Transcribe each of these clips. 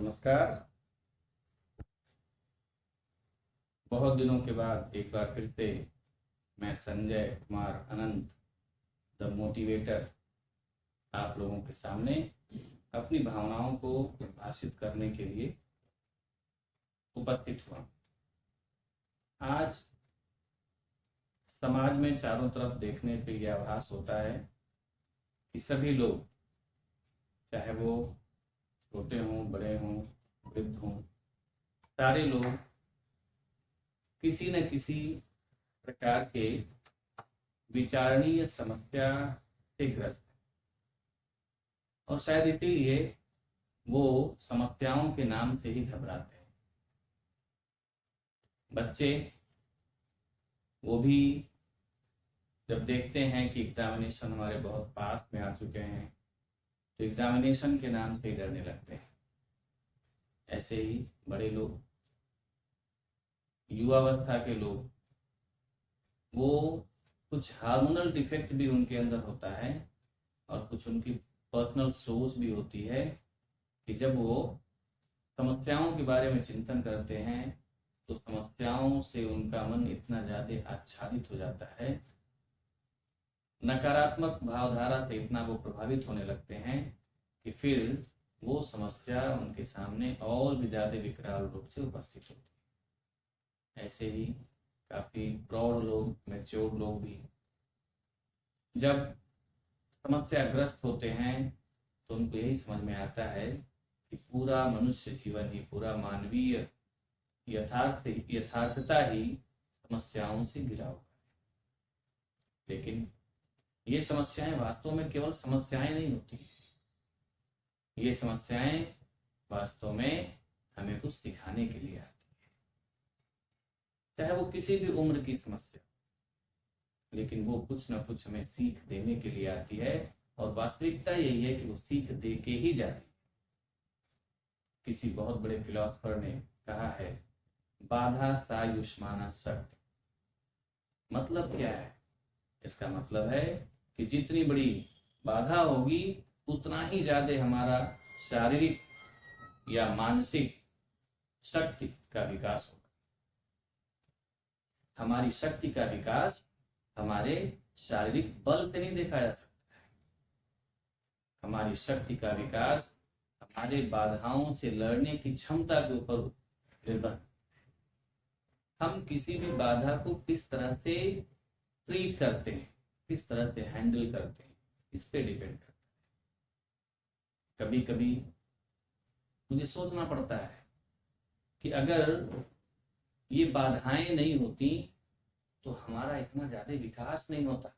नमस्कार। बहुत दिनों के बाद एक बार फिर से मैं संजय कुमार अनंत द मोटिवेटर आप लोगों के सामने अपनी भावनाओं को परिभाषित करने के लिए उपस्थित हुआ। आज समाज में चारों तरफ देखने पे यह आभास होता है कि सभी लोग, चाहे वो छोटे हों, बड़े हों, वृद्ध हों, सारे लोग किसी न किसी प्रकार के विचारणीय समस्या से ग्रस्त है और शायद इसीलिए वो समस्याओं के नाम से ही घबराते हैं। बच्चे वो भी जब देखते हैं कि एग्जामिनेशन हमारे बहुत पास में आ चुके हैं तो एग्जामिनेशन के नाम से ही डरने लगते हैं। ऐसे ही बड़े लोग, युवावस्था के लोग, वो कुछ हार्मोनल डिफेक्ट भी उनके अंदर होता है और कुछ उनकी पर्सनल सोच भी होती है कि जब वो समस्याओं के बारे में चिंतन करते हैं तो समस्याओं से उनका मन इतना ज़्यादा आच्छादित हो जाता है, नकारात्मक भावधारा से इतना वो प्रभावित होने लगते हैं कि फिर वो समस्या उनके सामने और भी ज़्यादा विकराल रूप से उपस्थित होती है। ऐसे ही काफ़ी प्रौढ़ लोग, मैच्योर लोग भी जब समस्याग्रस्त होते हैं तो उनको यही समझ में आता है कि पूरा मनुष्य जीवन ही, पूरा मानवीय यथार्थता ही समस्याओं से घिरा हुआ है। लेकिन ये समस्याएं वास्तव में केवल समस्याएं नहीं होती, ये समस्याएं वास्तव में हमें कुछ सिखाने के लिए आती है। चाहे वो किसी भी उम्र की समस्या, लेकिन वो कुछ ना कुछ हमें सीख देने के लिए आती है और वास्तविकता यही है कि वो सीख दे के ही जाती है। किसी बहुत बड़े फिलोसफर ने कहा है, बाधा सायुष्माना शक्ति। मतलब क्या है? इसका मतलब है कि जितनी बड़ी बाधा होगी उतना ही ज्यादा हमारा शारीरिक या मानसिक शक्ति का विकास होगा। हमारी शक्ति का विकास हमारे शारीरिक बल से नहीं देखा जा सकता है। हमारी शक्ति का विकास हमारे बाधाओं से लड़ने की क्षमता के ऊपर निर्भर है। हम किसी भी बाधा को किस तरह से ट्रीट करते हैं, किस तरह से हैंडल करते हैं, इस पे डिपेंड करता है। कभी कभी मुझे सोचना पड़ता है कि अगर ये बाधाएं नहीं होती तो हमारा इतना ज्यादा विकास नहीं होता।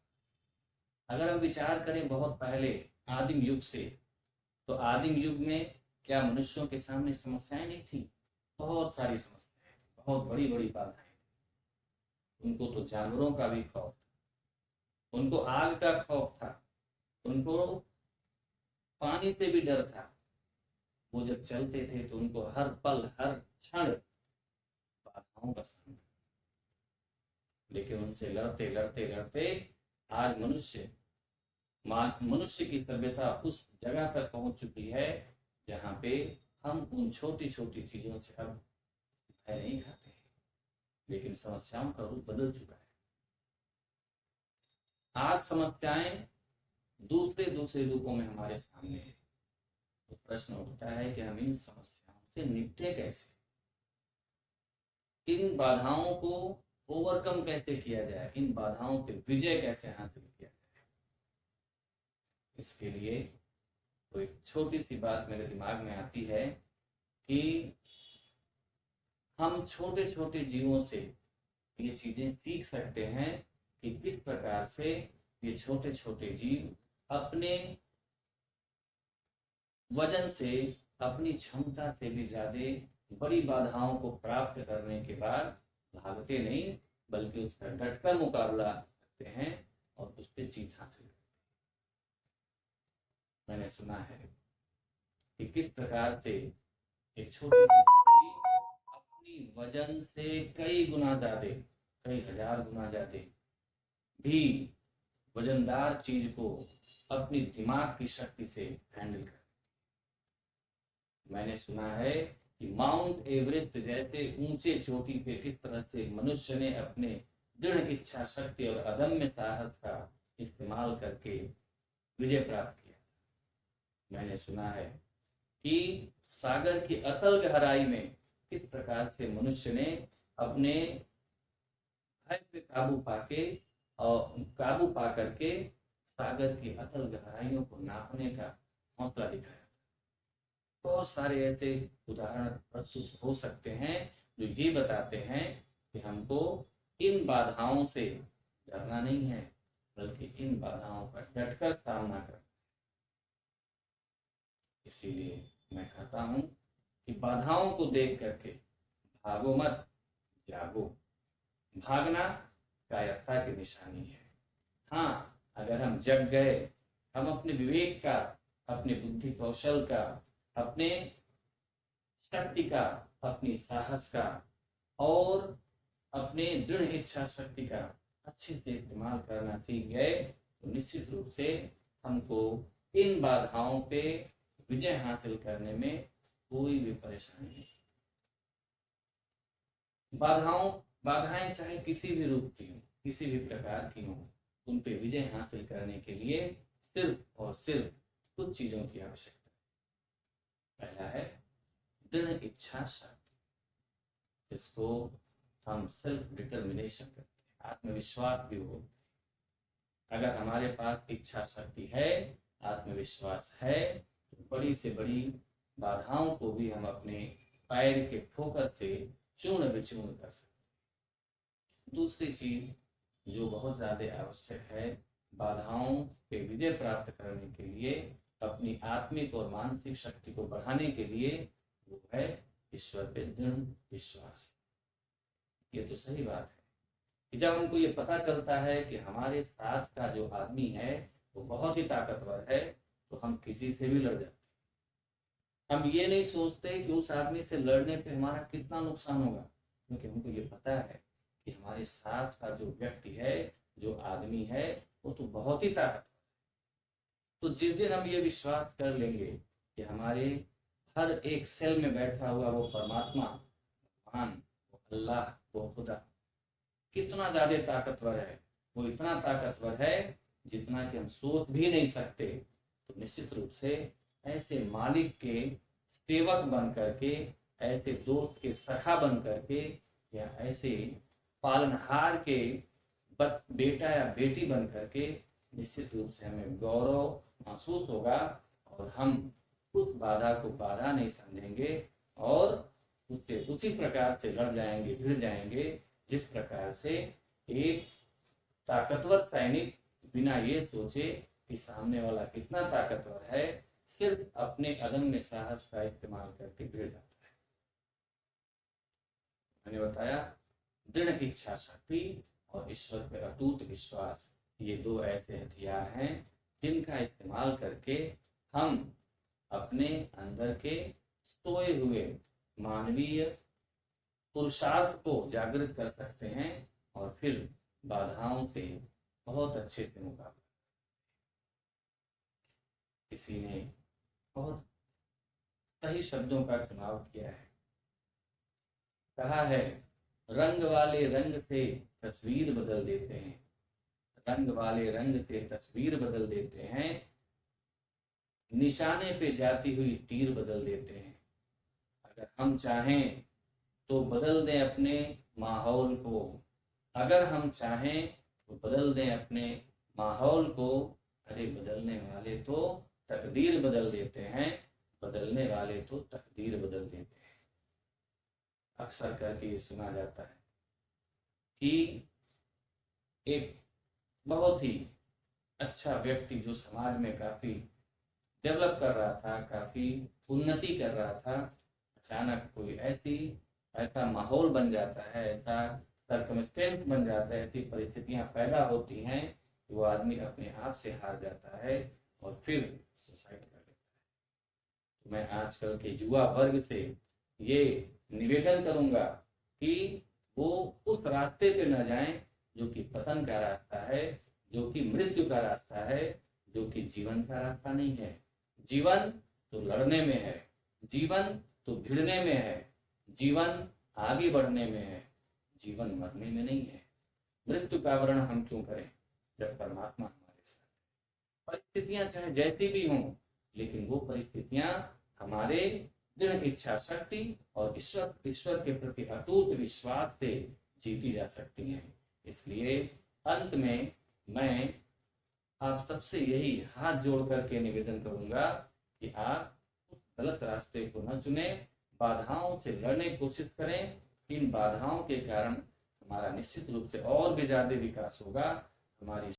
अगर हम विचार करें बहुत पहले आदिम युग से, तो आदिम युग में क्या मनुष्यों के सामने समस्याएं नहीं थी? बहुत सारी समस्याएं थी, बहुत बड़ी बड़ी बाधाएं थी। उनको तो जानवरों का भी खौफ था, उनको आग का खौफ था, उनको पानी से भी डर था। वो जब चलते थे तो उनको हर पल हर क्षण बाधाओं का सामना। लेकिन उनसे लड़ते लड़ते लड़ते आज मनुष्य की सभ्यता उस जगह तक पहुंच चुकी है जहां पे हम उन छोटी छोटी चीजों से अब भय नहीं खाते हैं, लेकिन समस्याओं का रूप बदल चुका है। आज समस्याएं दूसरे दूसरे रूपों में हमारे सामने है। तो प्रश्न उठता है कि हम इन समस्याओं से निपटे कैसे, इन बाधाओं को ओवरकम कैसे किया जाए, इन बाधाओं पे विजय कैसे हासिल किया जाए। इसके लिए तो एक छोटी सी बात मेरे दिमाग में आती है कि हम छोटे छोटे जीवों से ये चीजें सीख सकते हैं कि किस प्रकार से ये छोटे छोटे जीव अपने वजन से, अपनी क्षमता से भी ज्यादा बड़ी बाधाओं को प्राप्त करने के बाद भागते नहीं, बल्कि उसका डटकर मुकाबला करते हैं और उस पर जीत हासिल करते हैं। मैंने सुना है कि किस प्रकार से एक छोटी सी चींटी अपनी वजन से कई गुना ज्यादा, कई हजार गुना ज्यादा भी वजनदार चीज को अपनी दिमाग की शक्ति से हैंडल कर। मैंने सुना है कि माउंट एवरेस्ट जैसे ऊंचे चोटी पे किस तरह से मनुष्य ने अपने दृढ़ इच्छा शक्ति और अदम्य साहस का इस्तेमाल करके विजय प्राप्त किया। मैंने सुना है कि सागर की अतल गहराई में किस प्रकार से मनुष्य ने अपने भय पे काबू पा करके सागर की अतल गहराइयों को नापने का हौसला दिखाया। बहुत सारे ऐसे उदाहरण प्रस्तुत हो सकते हैं जो ये बताते हैं कि हमको इन बाधाओं से डरना नहीं है, बल्कि इन बाधाओं का डटकर सामना करना। इसीलिए मैं कहता हूं कि बाधाओं को देख करके भागो मत, जागो। भागना कायरता की निशानी है। हाँ, अगर हम जग गए, हम अपने विवेक का, अपने बुद्धि कौशल का, अपने शक्ति का, अपनी साहस का और अपने दृढ़ इच्छा शक्ति का अच्छे से इस्तेमाल करना सीख गए, तो निश्चित रूप से हमको इन बाधाओं पे विजय हासिल करने में कोई भी परेशानी नहीं। बाधाएं चाहे किसी भी रूप की हो, किसी भी प्रकार की हो, उन पे विजय हासिल करने के लिए सिर्फ और सिर्फ कुछ चीजों की आवश्यकता है। पहला है दृढ़ इच्छा शक्ति, जिसको हम सेल्फ डिटर्मिनेशन करते हैं, आत्मविश्वास भी हो। अगर हमारे पास इच्छा शक्ति है, आत्मविश्वास है, तो बड़ी से बड़ी बाधाओं को भी हम अपने पैर के ठोकर से चूर्ण विचूर्ण कर सकते। दूसरी चीज जो बहुत ज्यादा आवश्यक है बाधाओं पे विजय प्राप्त करने के लिए, अपनी आत्मिक और मानसिक शक्ति को बढ़ाने के लिए, वो है ईश्वर पे दृढ़ विश्वास। ये तो सही बात है कि जब हमको ये पता चलता है कि हमारे साथ का जो आदमी है वो बहुत ही ताकतवर है, तो हम किसी से भी लड़ जाते। हम ये नहीं सोचते कि उस आदमी से लड़ने पे हमारा कितना नुकसान होगा, क्योंकि हमको ये पता है कि हमारे साथ का जो व्यक्ति है, जो आदमी है, वो तो बहुत ही ताकतवर है। तो जिस दिन हम ये विश्वास कर लेंगे कि हमारे हर एक सेल में बैठा हुआ वो परमात्मा, भगवान, वो अल्लाह, वो खुदा कितना ज्यादा ताकतवर है, वो इतना ताकतवर है जितना कि हम सोच भी नहीं सकते, तो निश्चित रूप से ऐसे मालिक के सेवक बन करके, ऐसे दोस्त के सखा बन करके, या ऐसे पालनहार के बेटा या बेटी बन करके निश्चित रूप से हमें गौरव महसूस होगा, और हम उस बाधा को बाधा नहीं समझेंगे और उससे उसी प्रकार से लड़ जाएंगे, भिड़ जाएंगे, जिस प्रकार से एक ताकतवर सैनिक बिना ये सोचे कि सामने वाला कितना ताकतवर है, सिर्फ अपने अदम्य साहस का इस्तेमाल करके भिड़ जाता है। मैंने बताया दृढ़ इच्छा शक्ति और ईश्वर पर अटूट विश्वास, ये दो ऐसे हथियार हैं जिनका इस्तेमाल करके हम अपने अंदर के सोए हुए मानवीय पुरुषार्थ को जागृत कर सकते हैं और फिर बाधाओं से बहुत अच्छे से मुकाबला। किसी ने बहुत सही शब्दों का चुनाव किया है, कहा है रंग वाले रंग से तस्वीर बदल देते हैं, रंग वाले रंग से तस्वीर बदल देते हैं, निशाने पे जाती हुई तीर बदल देते हैं। अगर हम चाहें तो बदल दें अपने माहौल को, अगर हम चाहें तो बदल दें अपने माहौल को। अरे बदलने वाले तो तकदीर बदल देते हैं, बदलने वाले तो तकदीर बदल देते हैं। अक्सर करके ये सुना जाता है कि एक बहुत ही अच्छा व्यक्ति जो समाज में काफी डेवलप कर रहा था, काफी उन्नति कर रहा था, अचानक कोई ऐसा माहौल बन जाता है, ऐसा सर्कमस्टेंस बन जाता है, ऐसी परिस्थितियां पैदा होती हैं कि वो आदमी अपने आप से हार जाता है और फिर सुसाइड कर लेता है। तो मैं आजकल के युवा वर्ग से ये निवेदन करूंगा कि वो उस रास्ते पे न जाएं जो कि पतन का रास्ता है, जो कि मृत्यु का रास्ता है, जो कि जीवन का रास्ता नहीं है। जीवन तो लड़ने में है, जीवन तो भिड़ने में है, जीवन आगे बढ़ने में है, जीवन मरने में नहीं है। मृत्यु का वर्ण हम क्यों करें जब परमात्मा हमारे साथ है। परिस्थितियां चाहे जैसी भी हों, लेकिन वो परिस्थितियां हमारे दृढ़ इच्छा शक्ति और ईश्वर के प्रति अटूट विश्वास से जीती जा सकती हैं। इसलिए अंत में मैं आप सबसे यही हाथ जोड़ करके निवेदन करूंगा कि आप उस गलत रास्ते को न चुने, बाधाओं से लड़ने की कोशिश करें। इन बाधाओं के कारण हमारा निश्चित रूप से और भी ज्यादा विकास होगा, हमारी